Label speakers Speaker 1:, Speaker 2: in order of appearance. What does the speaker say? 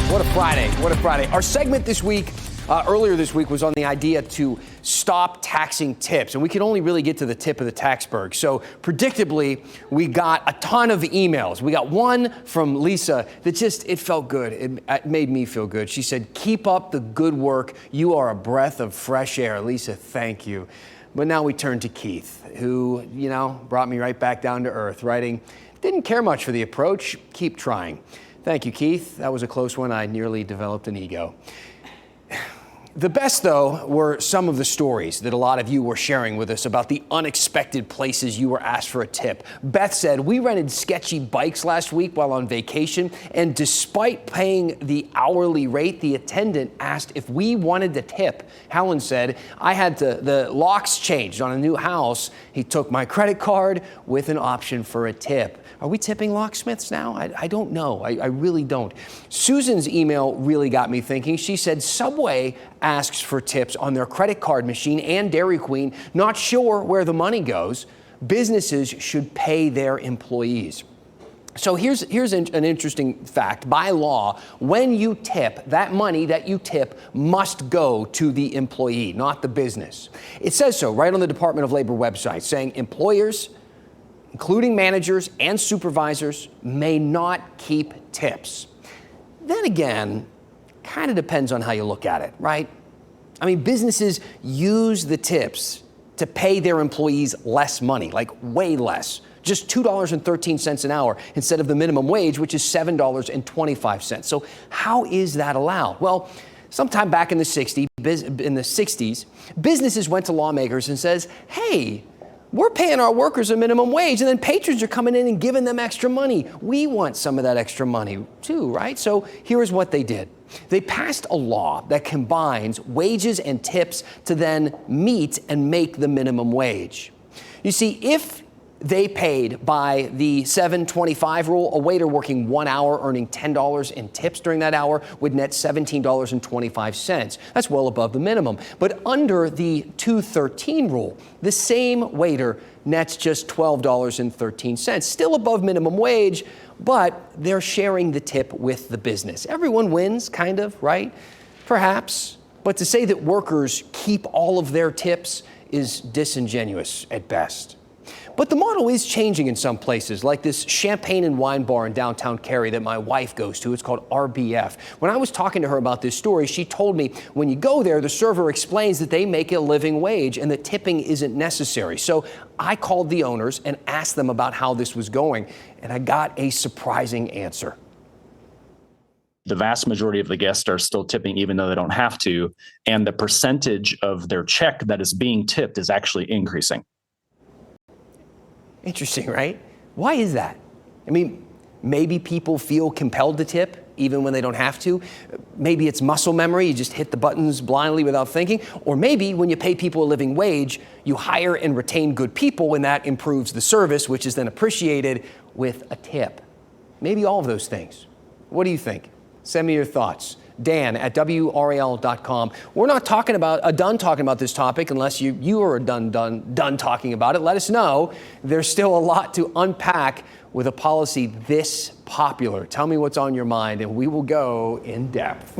Speaker 1: What a Friday. What a Friday. Our segment this week, earlier this week, was on the idea to stop taxing tips. And we could only really get to the tip of the taxberg. So predictably, we got a ton of emails. We got one from Lisa that it felt good. It made me feel good. She said, "Keep up the good work. You are a breath of fresh air." Lisa, thank you. But now we turn to Keith, who, brought me right back down to earth, writing, "Didn't care much for the approach. Keep trying." Thank you, Keith. That was a close one. I nearly developed an ego. The best, though, were some of the stories that a lot of you were sharing with us about the unexpected places you were asked for a tip. Beth said, "We rented sketchy bikes last week while on vacation, and despite paying the hourly rate, the attendant asked if we wanted to tip." Helen said, "I had the locks changed on a new house. He took my credit card with an option for a tip." Are we tipping locksmiths now? I don't know. I really don't. Susan's email really got me thinking. She said, "Subway asks for tips on their credit card machine and Dairy Queen. Not sure where the money goes. Businesses should pay their employees." So here's an interesting fact. By law, when you tip, that money that you tip must go to the employee, not the business. It says so right on the Department of Labor website, saying employers, including managers and supervisors, may not keep tips. Then again, kind of depends on how you look at it, right? I mean, businesses use the tips to pay their employees less money, like way less, just $2.13 an hour instead of the minimum wage, which is $7.25. So how is that allowed? Well, sometime back in the 60s, businesses went to lawmakers and says, "Hey, we're paying our workers a minimum wage, and then patrons are coming in and giving them extra money. We want some of that extra money too, right?" So here's what they did. They passed a law that combines wages and tips to then meet and make the minimum wage. You see, if they paid by the 7.25 rule, a waiter working 1 hour earning $10 in tips during that hour would net $17.25. That's well above the minimum. But under the 213 rule, the same waiter nets just $12.13, still above minimum wage, but they're sharing the tip with the business. Everyone wins, kind of, right? Perhaps. But to say that workers keep all of their tips is disingenuous at best. But the model is changing in some places, like this champagne and wine bar in downtown Cary that my wife goes to. It's called RBF. When I was talking to her about this story, she told me when you go there, the server explains that they make a living wage and that tipping isn't necessary. So I called the owners and asked them about how this was going, and I got a surprising answer.
Speaker 2: The vast majority of the guests are still tipping even though they don't have to, and the percentage of their check that is being tipped is actually increasing.
Speaker 1: Interesting, right? Why is that? I mean, maybe people feel compelled to tip even when they don't have to. Maybe it's muscle memory. You just hit the buttons blindly without thinking. Or maybe when you pay people a living wage, you hire and retain good people, and that improves the service, which is then appreciated with a tip. Maybe all of those things. What do you think? Send me your thoughts. Dan at WRAL.com. We're not done talking about this topic unless you are done talking about it. Let us know. There's still a lot to unpack with a policy this popular. Tell me what's on your mind, and we will go in depth.